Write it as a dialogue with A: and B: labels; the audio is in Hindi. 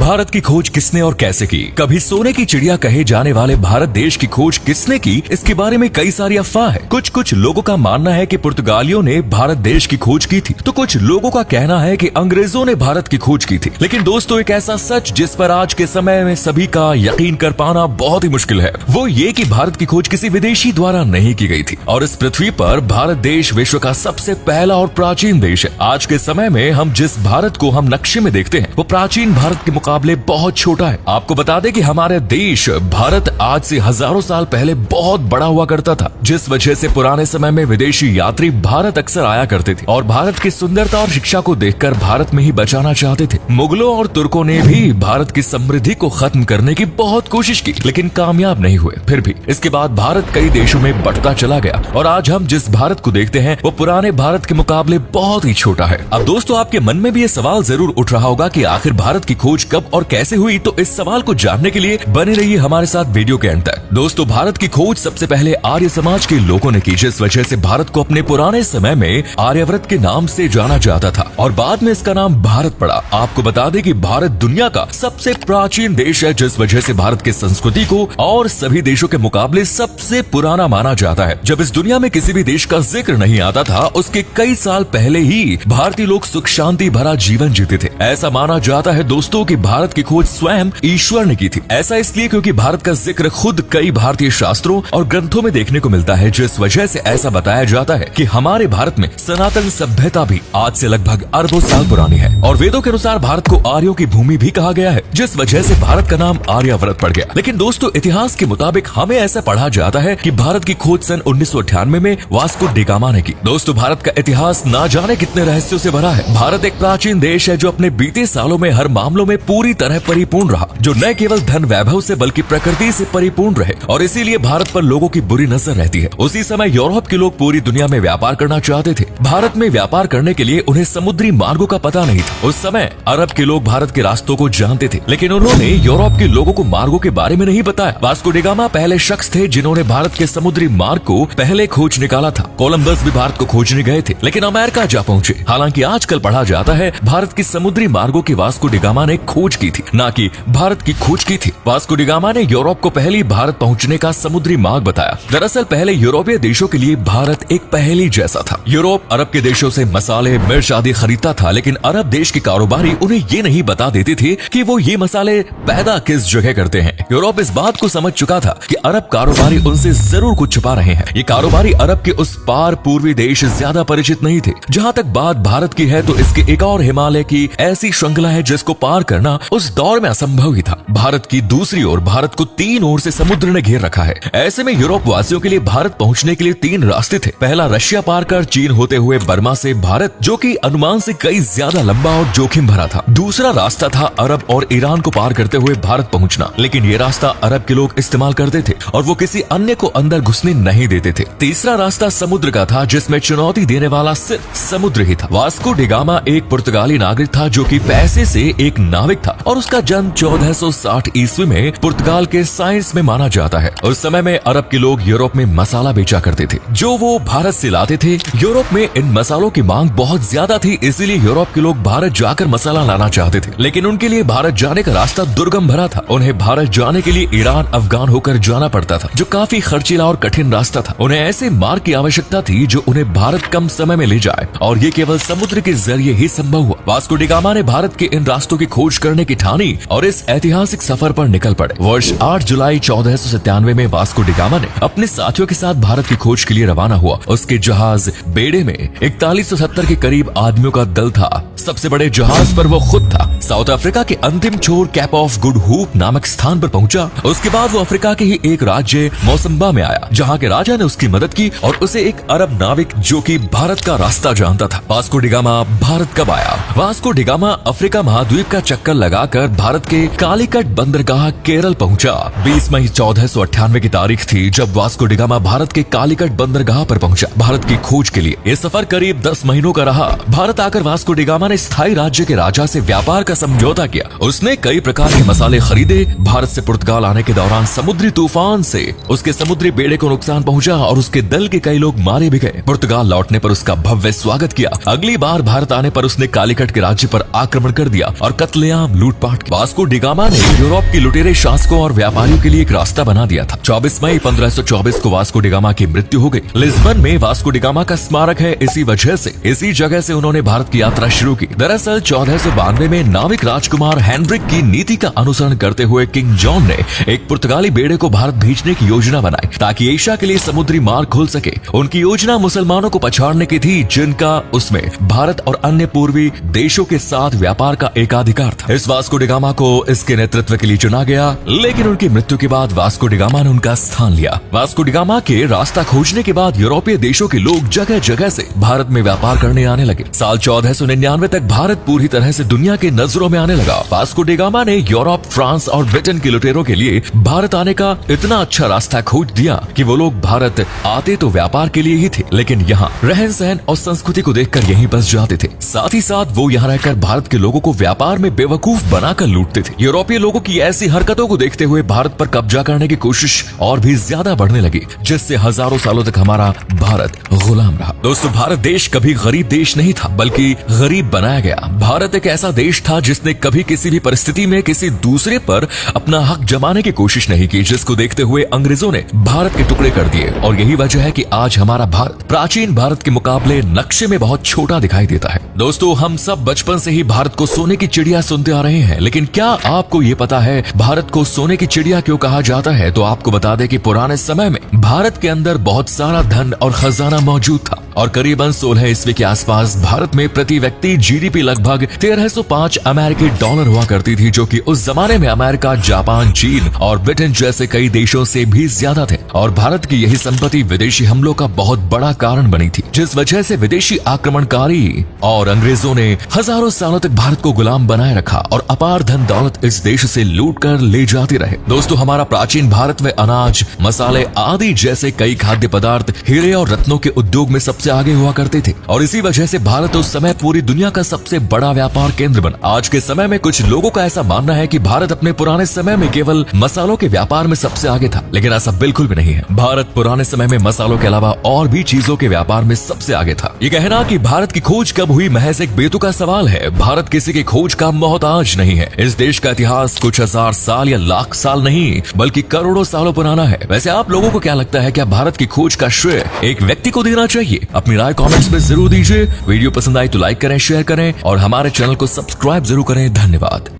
A: भारत की खोज किसने और कैसे की? कभी सोने की चिड़िया कहे जाने वाले भारत देश की खोज किसने की, इसके बारे में कई सारी अफवाह है। कुछ लोगों का मानना है कि पुर्तगालियों ने भारत देश की खोज की थी, तो कुछ लोगों का कहना है कि अंग्रेजों ने भारत की खोज की थी। लेकिन दोस्तों, एक ऐसा सच जिस पर आज के समय में सभी का यकीन कर पाना बहुत ही मुश्किल है, वो ये कि भारत की खोज किसी विदेशी द्वारा नहीं की गई थी और इस पृथ्वी पर भारत देश विश्व का सबसे पहला और प्राचीन देश है। आज के समय में हम जिस भारत को हम नक्शे में देखते हैं, वो प्राचीन भारत के मुकाबले बहुत छोटा है। आपको बता दें कि हमारे देश भारत आज से हजारों साल पहले बहुत बड़ा हुआ करता था, जिस वजह से पुराने समय में विदेशी यात्री भारत अक्सर आया करते थे और भारत की सुंदरता और शिक्षा को देखकर भारत में ही बचाना चाहते थे। मुगलों और तुर्कों ने भी भारत की समृद्धि को खत्म करने की बहुत कोशिश की, लेकिन कामयाब नहीं हुए। फिर भी इसके बाद भारत कई देशों में बढ़ता चला गया और आज हम जिस भारत को देखते हैं, वो पुराने भारत के मुकाबले बहुत ही छोटा है। अब दोस्तों, आपके मन में भी ये सवाल जरूर उठ रहा होगा कि आखिर भारत की खोज कब और कैसे हुई, तो इस सवाल को जानने के लिए बने रहिए हमारे साथ वीडियो के अंत तक। दोस्तों, भारत की खोज सबसे पहले आर्य समाज के लोगों ने की, जिस वजह से भारत को अपने पुराने समय में आर्यव्रत के नाम से जाना जाता था और बाद में इसका नाम भारत पड़ा। आपको बता दें कि भारत दुनिया का सबसे प्राचीन देश है, जिस वजह से भारत की संस्कृति को और सभी देशों के मुकाबले सबसे पुराना माना जाता है। जब इस दुनिया में किसी भी देश का जिक्र नहीं आता था, उसके कई साल पहले ही भारतीय लोग सुख शांति भरा जीवन जीते थे। ऐसा माना जाता है दोस्तों कि भारत की खोज स्वयं ईश्वर ने की थी। ऐसा इसलिए क्योंकि भारत का जिक्र खुद कई भारतीय शास्त्रों और ग्रंथों में देखने को मिलता है, जिस वजह से ऐसा बताया जाता है कि हमारे भारत में सनातन सभ्यता भी आज से लगभग अरबों साल पुरानी है और वेदों के अनुसार भारत को आर्यों की भूमि भी कहा गया है, जिस वजह से भारत का नाम आर्यावर्त पड़ गया। लेकिन दोस्तों, इतिहास के मुताबिक हमें ऐसा पढ़ा जाता है कि भारत की खोज सन 1998 में वास्को डी गामा ने की। दोस्तों, भारत का इतिहास ना जाने कितने रहस्यों से भरा है। भारत एक प्राचीन देश है जो अपने बीते सालों में हर मामलों में पूरी तरह परिपूर्ण रहा, जो न केवल धन वैभव से बल्कि प्रकृति से परिपूर्ण रहे और इसीलिए भारत पर लोगों की बुरी नजर रहती है। उसी समय यूरोप के लोग पूरी दुनिया में व्यापार करना चाहते थे। भारत में व्यापार करने के लिए उन्हें समुद्री मार्गों का पता नहीं था। उस समय अरब के लोग भारत के रास्तों को जानते थे, लेकिन उन्होंने यूरोप के लोगों को मार्गों के बारे में नहीं बताया। वास्को डी गामा पहले शख्स थे जिन्होंने भारत के समुद्री मार्ग को पहले खोज निकाला था। कोलंबस भी भारत को खोजने गए थे, लेकिन अमेरिका जा पहुंचे। हालांकि आजकल पढ़ा जाता है भारत की समुद्री मार्गों की वास्को डी गामा ने खोज की थी, न कि भारत की खोज की थी। वास्को डी गामा ने यूरोप को पहली भारत पहुंचने का समुद्री मार्ग बताया। दरअसल पहले यूरोपीय देशों के लिए भारत एक पहेली जैसा था। यूरोप अरब के देशों से मसाले, मिर्च आदि खरीदता था, लेकिन अरब देश के कारोबारी उन्हें ये नहीं बता देते थे कि वो ये मसाले पैदा किस जगह करते हैं। यूरोप इस बात को समझ चुका था कि अरब कारोबारी उनसे जरूर कुछ छुपा रहे हैं। ये कारोबारी अरब के उस पार पूर्वी देश ज्यादा परिचित नहीं थे। जहाँ तक बात भारत की है, तो इसके एक और हिमालय की ऐसी श्रृंखला है जिसको पार करना उस दौर में असंभव ही था। भारत की दूसरी ओर भारत को तीन ओर से समुद्र ने घेर रखा है। ऐसे में यूरोप वासियों के लिए भारत पहुंचने के लिए तीन रास्ते थे। पहला रशिया पार कर चीन होते हुए बर्मा से भारत, जो कि अनुमान से कई ज्यादा लंबा और जोखिम भरा था। दूसरा रास्ता था अरब और ईरान को पार करते हुए भारत पहुंचना, लेकिन ये रास्ता अरब के लोग इस्तेमाल करते थे और वो किसी अन्य को अंदर घुसने नहीं देते थे। तीसरा रास्ता समुद्र का था, जिसमें चुनौती देने वाला सिर्फ समुद्र ही था। वास्को डी गामा एक पुर्तगाली नागरिक था जो कि पैसे से एक नाविक था और उसका जन्म 1460 ईस्वी में पुर्तगाल के साइंस में माना जाता है। उस समय में अरब के लोग यूरोप में मसाला बेचा करते थे, जो वो भारत से लाते थे। यूरोप में इन मसालों की मांग बहुत ज्यादा थी, इसलिए यूरोप के लोग भारत जाकर मसाला लाना चाहते थे, लेकिन उनके लिए भारत जाने का रास्ता दुर्गम भरा था। उन्हें भारत जाने के लिए ईरान, अफगान होकर जाना पड़ता था, जो काफी खर्चीला और कठिन रास्ता था। उन्हें ऐसे मार्ग की आवश्यकता थी जो उन्हें भारत कम समय में ले जाए और ये केवल समुद्र के जरिए ही संभव हुआ। वास्को डी गामा ने भारत के इन रास्तों की खोज करने की ठानी और इस ऐतिहासिक सफर पर निकल पड़े। वर्ष 8 जुलाई 1497 में वास्को डी गामा ने अपने साथियों के साथ भारत की खोज के लिए रवाना हुआ। उसके जहाज बेड़े में 4170 के करीब आदमियों का दल था। सबसे बड़े जहाज पर वो खुद था। साउथ अफ्रीका के अंतिम छोर कैप ऑफ गुड होप नामक स्थान पर पहुंचा। उसके बाद वो अफ्रीका के ही एक राज्य मोसम्बा में आया, जहाँ के राजा ने उसकी मदद की और उसे एक अरब नाविक जो कि भारत का रास्ता जानता था। वास्को डी गामा भारत कब आया? वास्को डी गामा अफ्रीका महाद्वीप का चक्कर लगाकर भारत के कालीकट बंदरगाह केरल पहुंचा। 20 मई 1498 की तारीख थी जब वास्को डी गामा भारत के कालीकट बंदरगाह पर पहुंचा भारत की खोज के लिए। ये सफर करीब 10 महीनों का रहा। भारत आकर वास्को डी गामा ने स्थायी राज्य के राजा से व्यापार का समझौता किया। उसने कई प्रकार के मसाले खरीदे। भारत से पुर्तगाल आने के दौरान समुद्री तूफान से उसके समुद्री बेड़े को नुकसान पहुंचा और उसके दल के कई लोग मारे भी गए। पुर्तगाल लौटने पर उसका भव्य स्वागत किया। अगली बार भारत आने पर उसने कालीकट के राज्य पर आक्रमण कर दिया और कत्लेआम लूटपाट की। वास्को डी गामा ने यूरोप की लुटेरे शासकों और व्यापारियों के लिए एक रास्ता बना दिया था। 24 मई 1524 को वास्को डी गामा की मृत्यु हो गई। लिस्बन में वास्को डी गामा का स्मारक है इसी वजह से। इसी जगह से उन्होंने भारत की यात्रा शुरू की। दरअसल 1492 में नाविक राजकुमार हेनरिक की नीति का अनुसरण करते हुए किंग जॉन ने एक पुर्तगाली बेड़े को भारत भेजने की योजना बनाई ताकि एशिया के लिए समुद्री मार्ग खुल सके। उनकी योजना मुसलमानों को पछाड़ने की थी, जिनका उसमें भारत और अन्य पूर्वी देशों के साथ व्यापार का एकाधिकार था। इस वास्को डी गामा को इसके नेतृत्व के लिए चुना गया, लेकिन उनकी मृत्यु के बाद वास्को डी गामा ने उनका स्थान लिया। वास्को डी गामा के रास्ता खोजने के बाद यूरोपीय देशों के लोग जगह जगह से भारत में व्यापार करने आने लगे। साल 1499 तक भारत पूरी तरह से दुनिया के नजरों में आने लगा। वास्को डी गामा ने यूरोप, फ्रांस और ब्रिटेन के लुटेरों के लिए भारत आने का इतना अच्छा रास्ता खोज दिया कि वो लोग भारत आते तो व्यापार के लिए ही थे, लेकिन यहाँ रहन सहन और संस्कृति को देखकर यहीं बस जाते थे। साथ ही साथ वो यहाँ रहकर भारत के लोगों को व्यापार में बेवकूफ बनाकर लूटते थे। यूरोपीय लोगों की ऐसी हरकतों को देखते हुए भारत पर कब्जा करने की कोशिश और भी ज्यादा बढ़ने लगी, जिससे हजारों सालों तक हमारा भारत गुलाम रहा। दोस्तों, भारत देश कभी गरीब देश नहीं था, बल्कि गरीब बनाया गया। भारत एक ऐसा देश था जिसने कभी किसी भी परिस्थिति में किसी दूसरे पर अपना हक जमाने की कोशिश नहीं की, जिसको देखते हुए अंग्रेजों ने भारत के टुकड़े कर दिए। और यही वजह है कि आज हमारा भारत प्राचीन भारत के मुकाबले नक्शे में बहुत छोटा दिखाई देता है। दोस्तों, हम सब बचपन से ही भारत को सोने की चिड़िया सुनते आ रहे हैं, लेकिन क्या आपको ये पता है भारत को सोने की चिड़िया क्यों कहा जाता है? तो आपको बता दें कि पुराने समय में भारत के अंदर बहुत सारा धन और खजाना मौजूद था और करीबन 16 ईस्वी के आसपास भारत में प्रति व्यक्ति जीडीपी लगभग 1305 अमेरिकी डॉलर हुआ करती थी, जो कि उस जमाने में अमेरिका, जापान, चीन और ब्रिटेन जैसे कई देशों से भी ज्यादा थे। और भारत की यही संपत्ति विदेशी हमलों का बहुत बड़ा कारण बनी थी, जिस वजह से विदेशी आक्रमणकारी और अंग्रेजों ने हजारों सालों तक भारत को गुलाम बनाए रखा और अपार धन दौलत इस देश से लूट कर ले जाते रहे। दोस्तों, हमारा प्राचीन भारत में अनाज, मसाले आदि जैसे कई खाद्य पदार्थ, हीरे और रत्नों के उद्योग में सबसे आगे हुआ करते थे और इसी वजह से भारत उस समय पूरी दुनिया का सबसे बड़ा व्यापार केंद्र बना। आज के समय में कुछ लोगों का ऐसा मानना है कि भारत अपने पुराने समय में केवल मसालों के व्यापार में सबसे आगे था, लेकिन ऐसा बिल्कुल भी नहीं है। भारत पुराने समय में मसालों के अलावा और भी चीजों के व्यापार में सबसे आगे था। ये कहना कि भारत की खोज कब हुई महज एक बेतुका सवाल है। भारत किसी की खोज का मोहताज नहीं है। इस देश का इतिहास कुछ हजार साल या लाख साल नहीं, बल्कि करोड़ों सालों पुराना है। वैसे आप लोगों को क्या लगता है, क्या भारत की खोज का श्रेय एक व्यक्ति को देना चाहिए? अपनी राय कमेंट्स में जरूर दीजिए। वीडियो पसंद आई तो लाइक करें, शेयर करें और हमारे चैनल को सब्सक्राइब जरूर करें। धन्यवाद।